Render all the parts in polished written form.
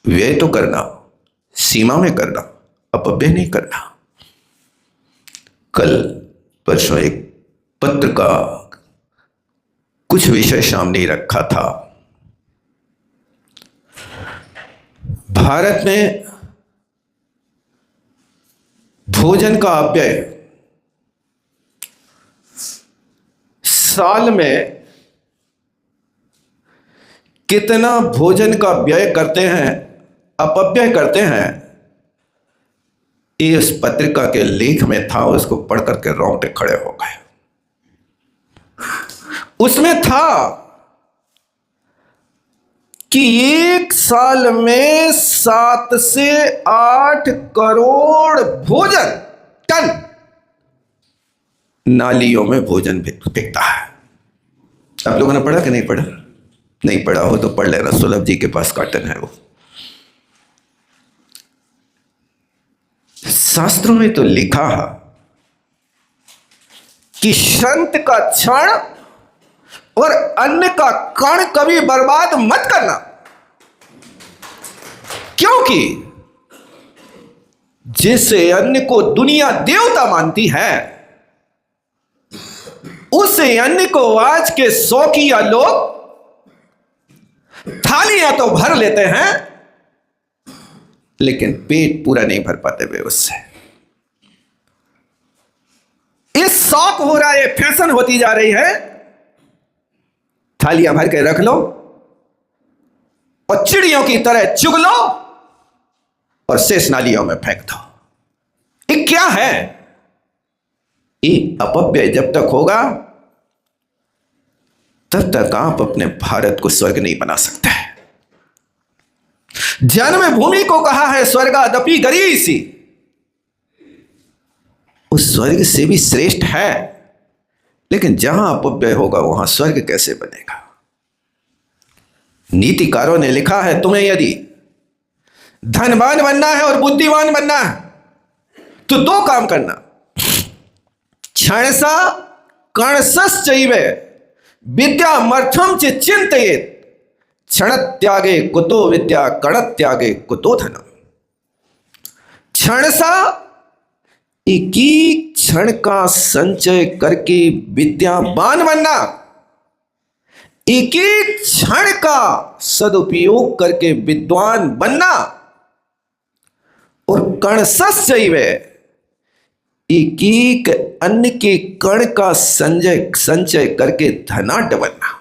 व्यय तो करना, सीमा में करना, अपव्यय नहीं करना। कल परसों एक पत्र का कुछ विषय सामने रखा था। भारत में भोजन का अपव्यय साल में कितना भोजन का व्यय करते हैं, अपव्यय करते हैं, इस पत्रिका के लेख में था। उसको पढ़ करके रोंगटे खड़े हो गए। उसमें था कि एक साल में 7 से 8 करोड़ भोजन टन नालियों में भोजन बिकता है। आप लोगों ने पढ़ा कि नहीं पढ़ा? नहीं पढ़ा हो तो पढ़ लेना, सुलभ जी के पास कार्टन है वो। शास्त्रों में तो लिखा है कि संत का क्षण और अन्न का कण कभी बर्बाद मत करना, क्योंकि जिसे अन्न को दुनिया देवता मानती है, उसे अन्न को आज के शौकिया लोग थालियां तो भर लेते हैं, लेकिन पेट पूरा नहीं भर पाते वे उससे। इस शौक हो रहा है, फैशन होती जा रही है, थालियां भर के रख लो और चिड़ियों की तरह चुग लो और शेष नालियों में फेंक दो। ये क्या है? ये अपव्यय जब तक होगा तब तक आप अपने भारत को स्वर्ग नहीं बना सकते। जन्मभूमि को कहा है स्वर्गादपि गरीयसी, उस स्वर्ग से भी श्रेष्ठ है, लेकिन जहां अपव्यय होगा वहां स्वर्ग कैसे बनेगा? नीतिकारों ने लिखा है, तुम्हें यदि धनवान बनना है और बुद्धिमान बनना है तो 2 काम करना। क्षणसा कर्णसश्चैव विद्यामर्थम च चिन्तयेत्, क्षणत्यागे कुतो विद्या, कणत्यागे कुतो धनम। क्षणसा एक ही क्षण का संचय करके विद्यावान बनना, एक एक क्षण का सदुपयोग करके विद्वान बनना, और कर्णसश्चैव एक एक अन्न के कण का संचय करके धनाढ्य बनना।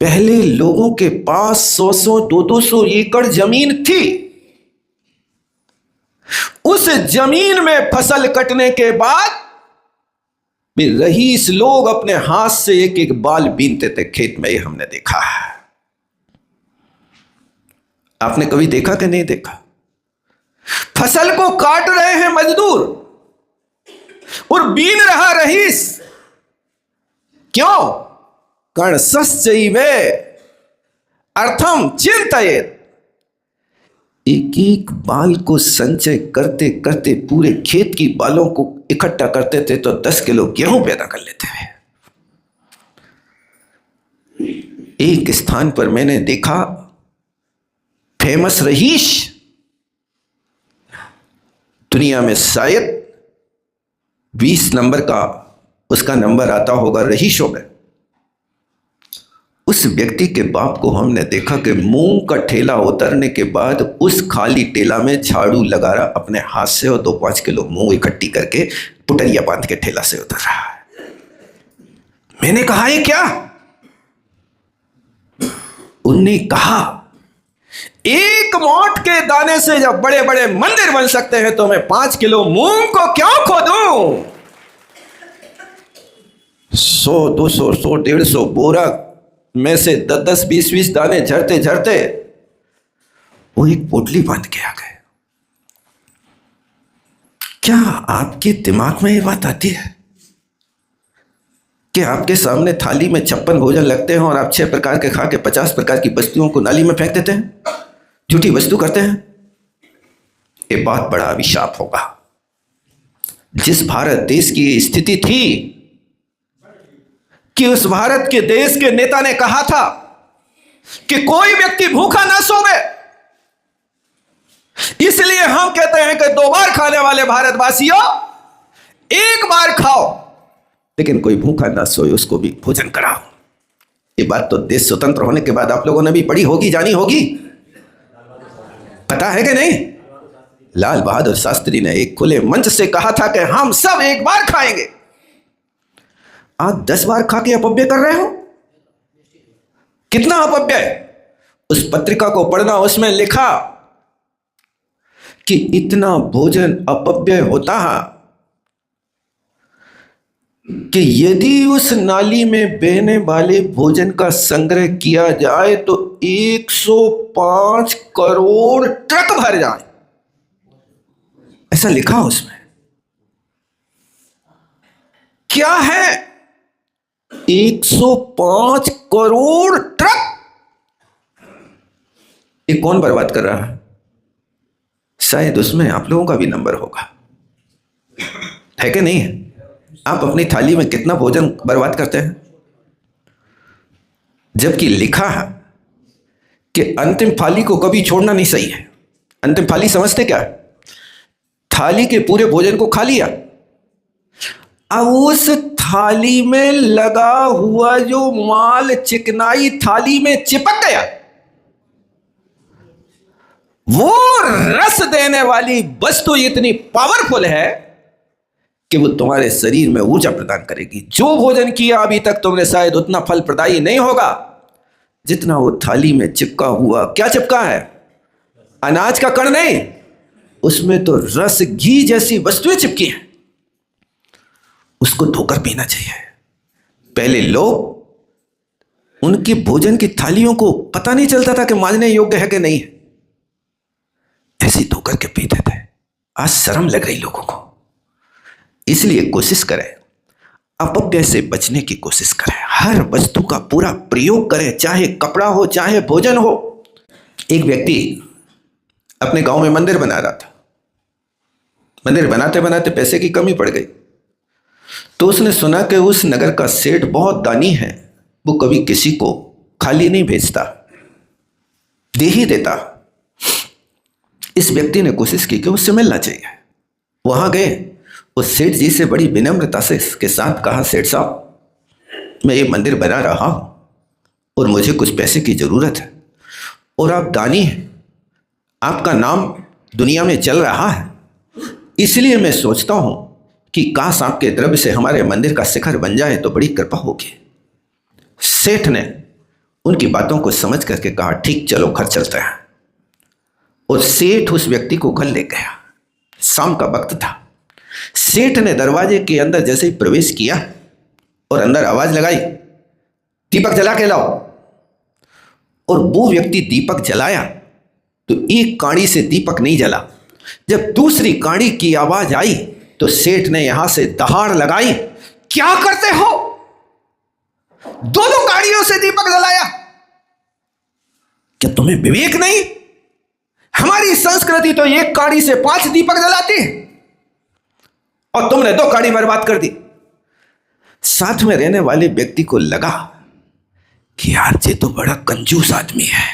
पहले लोगों के पास 100-100, 200 एकड़ जमीन थी। उस जमीन में फसल कटने के बाद भी रईस लोग अपने हाथ से एक एक बाल बीनते थे खेत में। ये हमने देखा है। आपने कभी देखा कि नहीं देखा? फसल को काट रहे हैं मजदूर और बीन रहा रईस। क्यों? कर्णसश्चैव अर्थम चिन्तयेत्। एक एक बाल को संचय करते करते पूरे खेत की बालों को इकट्ठा करते थे तो 10 किलो गेहूं पैदा कर लेते थे। एक स्थान पर मैंने देखा, फेमस रईस, दुनिया में शायद 20 नंबर का उसका नंबर आता होगा रईसों में। उस व्यक्ति के बाप को हमने देखा कि मूंग का ठेला उतरने के बाद उस खाली ठेला में झाड़ू लगा रहा अपने हाथ से और 2-5 किलो मूंग इकट्ठी करके पुटरिया बांध के ठेला से उतर रहा है। मैंने कहा ये क्या? उनने कहा, एक मोट के दाने से जब बड़े बड़े मंदिर बन सकते हैं तो मैं 5 किलो मूंग को क्यों खोदूं? 100, 200, 100, 150 बोरा में से 10, 20 दाने झरते झरते वो एक पोटली बांध के आ गए। क्या आपके दिमाग में ये बात आती है कि आपके सामने थाली में 56 भोजन लगते हैं और आप 6 प्रकार के खा के 50 प्रकार की वस्तुओं को नाली में फेंक देते हैं, झूठी वस्तु करते हैं? ये बहुत बड़ा अभिशाप होगा। जिस भारत देश की स्थिति थी कि उस भारत के देश के नेता ने कहा था कि कोई व्यक्ति भूखा ना सोवे। इसलिए हम कहते हैं कि 2 बार खाने वाले भारतवासियों, 1 बार खाओ, लेकिन कोई भूखा ना सोए उसको भी भोजन कराओ। ये बात तो देश स्वतंत्र होने के बाद आप लोगों ने भी पढ़ी होगी, जानी होगी, पता है कि नहीं? लाल बहादुर शास्त्री ने एक खुले मंच से कहा था कि हम सब 1 बार खाएंगे। आप 10 बार खा के अपव्यय कर रहे हो। कितना अपव्यय! उस पत्रिका को पढ़ना, उसमें लिखा कि इतना भोजन अपव्यय होता है कि यदि उस नाली में बहने वाले भोजन का संग्रह किया जाए तो 105 करोड़ ट्रक भर जाए। ऐसा लिखा उसमें। क्या है? 105 करोड़ ट्रक। ये कौन बर्बाद कर रहा है? शायद उसमें आप लोगों का भी नंबर होगा, है कि नहीं है? आप अपनी थाली में कितना भोजन बर्बाद करते हैं, जबकि लिखा है कि अंतिम थाली को कभी छोड़ना नहीं सही है। अंतिम थाली समझते क्या है? थाली के पूरे भोजन को खा लिया, अब उस थाली में लगा हुआ जो माल चिकनाई थाली में चिपक गया, वो रस देने वाली वस्तु इतनी पावरफुल है कि वो तुम्हारे शरीर में ऊर्जा प्रदान करेगी। जो भोजन किया अभी तक तुमने शायद उतना फल प्रदायी नहीं होगा जितना वो थाली में चिपका हुआ। क्या चिपका है? अनाज का कण नहीं, उसमें तो रस, घी जैसी वस्तुएं चिपकी हैं। उसको धोकर पीना चाहिए। पहले लोग, उनके भोजन की थालियों को पता नहीं चलता था कि मांजने योग्य है कि नहीं है, ऐसे धोकर के पीते थे। आज शर्म लग रही लोगों को। इसलिए कोशिश करें, अपव्यय से बचने की कोशिश करें। हर वस्तु का पूरा प्रयोग करें, चाहे कपड़ा हो, चाहे भोजन हो। एक व्यक्ति अपने गांव में मंदिर बना रहा था। मंदिर बनाते बनाते पैसे की कमी पड़ गई, तो उसने सुना कि उस नगर का सेठ बहुत दानी है, वो कभी किसी को खाली नहीं भेजता, दे ही देता। इस व्यक्ति ने कोशिश की कि उससे मिलना चाहिए। वहां गए, उस सेठ जी से बड़ी विनम्रता से के साथ कहा, सेठ साहब, मैं ये मंदिर बना रहा हूं और मुझे कुछ पैसे की जरूरत है, और आप दानी हैं, आपका नाम दुनिया में चल रहा है, इसलिए मैं सोचता हूं कि काश आपके द्रव्य से हमारे मंदिर का शिखर बन जाए तो बड़ी कृपा होगी। सेठ ने उनकी बातों को समझ करके कहा, ठीक, चलो घर चलते हैं। और सेठ उस व्यक्ति को घर ले गया। शाम का वक्त था। सेठ ने दरवाजे के अंदर जैसे ही प्रवेश किया और अंदर आवाज लगाई, दीपक जला के लाओ। और वो व्यक्ति दीपक जलाया तो एक काड़ी से दीपक नहीं जला। जब दूसरी काड़ी की आवाज आई तो सेठ ने यहां से दहाड़ लगाई, क्या करते हो? दोनों काड़ियों से दीपक जलाया। क्या तुम्हें विवेक नहीं? हमारी संस्कृति तो एक काड़ी से 5 दीपक जलाती है और तुमने 2 काड़ी बर्बाद कर दी। साथ में रहने वाले व्यक्ति को लगा कि यार, ये तो बड़ा कंजूस आदमी है,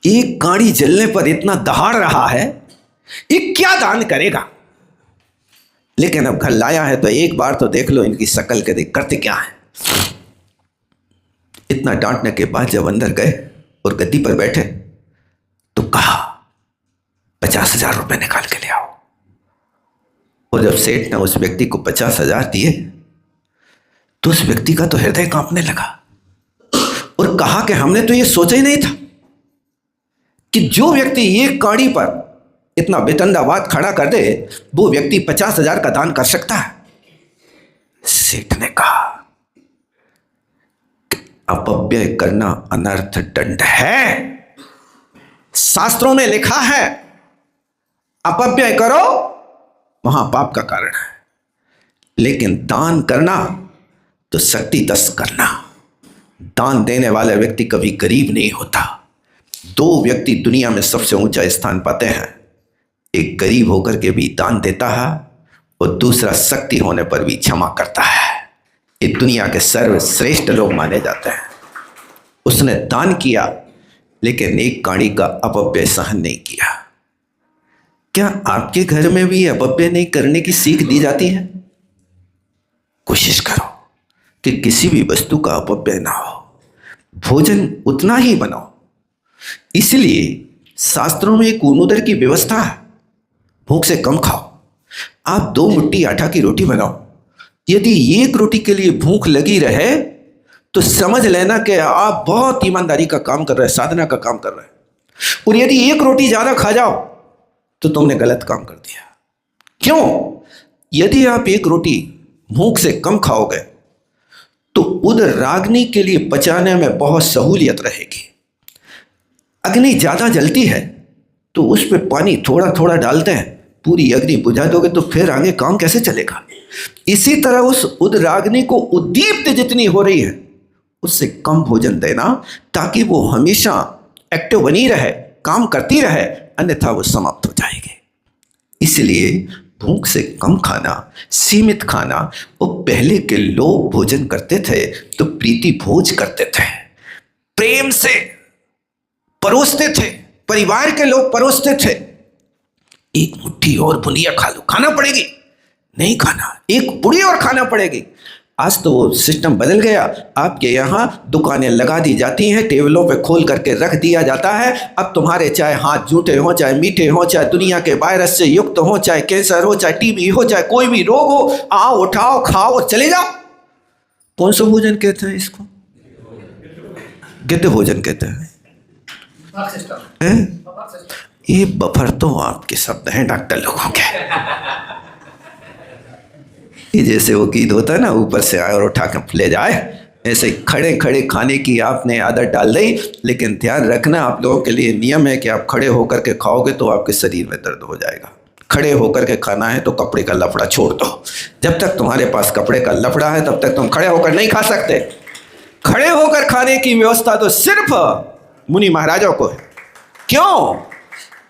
एक काड़ी जलने पर इतना दहाड़ रहा है, ये क्या दान करेगा। लेकिन अब घर लाया है तो एक बार तो देख लो इनकी शक्ल के, देख करते क्या है। इतना डांटने के बाद जब अंदर गए और गद्दी पर बैठे तो कहा, 50,000 रुपए निकाल के ले आओ। और जब सेठ ने उस व्यक्ति को 50,000 दिए तो उस व्यक्ति का तो हृदय कांपने लगा और कहा कि हमने तो ये सोचा ही नहीं था कि जो व्यक्ति एक काड़ी पर इतना बेतंडावाद खड़ा कर दे, वो व्यक्ति 50,000 का दान कर सकता है। सेठ ने कहा, अपव्यय करना अनर्थ दंड है। शास्त्रों में लिखा है, अपव्यय करो वहां पाप का कारण है, लेकिन दान करना तो शक्ति दस करना। दान देने वाला व्यक्ति कभी गरीब नहीं होता। 2 व्यक्ति दुनिया में सबसे ऊंचा स्थान पाते हैं, एक गरीब होकर के भी दान देता है और दूसरा शक्ति होने पर भी क्षमा करता है। ये दुनिया के सर्वश्रेष्ठ लोग माने जाते हैं। उसने दान किया, लेकिन एक काणी का अपव्यय सहन नहीं किया। क्या आपके घर में भी अपव्यय नहीं करने की सीख दी जाती है? कोशिश करो कि किसी भी वस्तु का अपव्यय ना हो, भोजन उतना ही बनाओ। इसलिए शास्त्रों में एक ऊनुदर की व्यवस्था है, भूख से कम खाओ। आप 2 मुट्ठी आटा की रोटी बनाओ, यदि एक रोटी के लिए भूख लगी रहे तो समझ लेना कि आप बहुत ईमानदारी का काम कर रहे हैं, साधना का काम कर रहे हैं। और यदि एक रोटी ज्यादा खा जाओ तो तुमने गलत काम कर दिया। क्यों? यदि आप एक रोटी भूख से कम खाओगे तो उधर रागनी के लिए पचाने में बहुत सहूलियत रहेगी। अग्नि ज्यादा जलती है तो उस पर पानी थोड़ा थोड़ा डालते हैं, पूरी अग्नि बुझा दोगे तो फिर आगे काम कैसे चलेगा? इसी तरह उस उद्राग्नि को उद्दीप्त जितनी हो रही है उससे कम भोजन देना, ताकि वो हमेशा एक्टिव बनी रहे, काम करती रहे, अन्यथा वो समाप्त हो जाएगी। इसलिए भूख से कम खाना, सीमित खाना। वो पहले के लोग भोजन करते थे तो प्रीति भोज करते थे, प्रेम से परोसते थे, परिवार के लोग परोसते थे। एक मुट्ठी और बुनिया खा लो, खाना पड़ेगी, नहीं खाना, एक पुड़ी और खाना पड़ेगी। आज तो वो सिस्टम बदल गया। आपके यहाँ दुकानें लगा दी जाती हैं, टेबलों पे खोल करके रख दिया जाता है। अब तुम्हारे चाहे हाथ जूठे हो, चाहे मीठे हो, चाहे दुनिया के वायरस से युक्त हो, चाहे कैंसर हो, चाहे टीबी हो, चाहे कोई भी रोग हो, आओ उठाओ खाओ और चले जाओ। कौन सा भोजन कहते हैं इसको? गिद्ध भोजन कहते हैं। ये बफर तो आपके शब्द हैं डॉक्टर लोगों के। ये जैसे वो गीत होता है ना, ऊपर से आए और उठा के ले जाए, ऐसे खड़े खड़े खाने की आपने आदत डाल दी। लेकिन ध्यान रखना, आप लोगों के लिए नियम है कि आप खड़े होकर के खाओगे तो आपके शरीर में दर्द हो जाएगा। खड़े होकर के खाना है तो कपड़े का लफड़ा छोड़ दो। जब तक तुम्हारे पास कपड़े का लफड़ा है तब तक तुम खड़े होकर नहीं खा सकते। खड़े होकर खाने की व्यवस्था तो सिर्फ मुनि महाराजों को है। क्यों?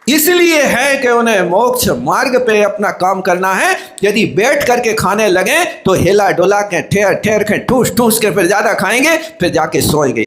इसलिए है कि उन्हें मोक्ष मार्ग पे अपना काम करना है। यदि बैठ करके खाने लगे तो हिला डुला के, ठेर ठेर के, ठूस ठूस के फिर ज्यादा खाएंगे, फिर जाके सोएंगे।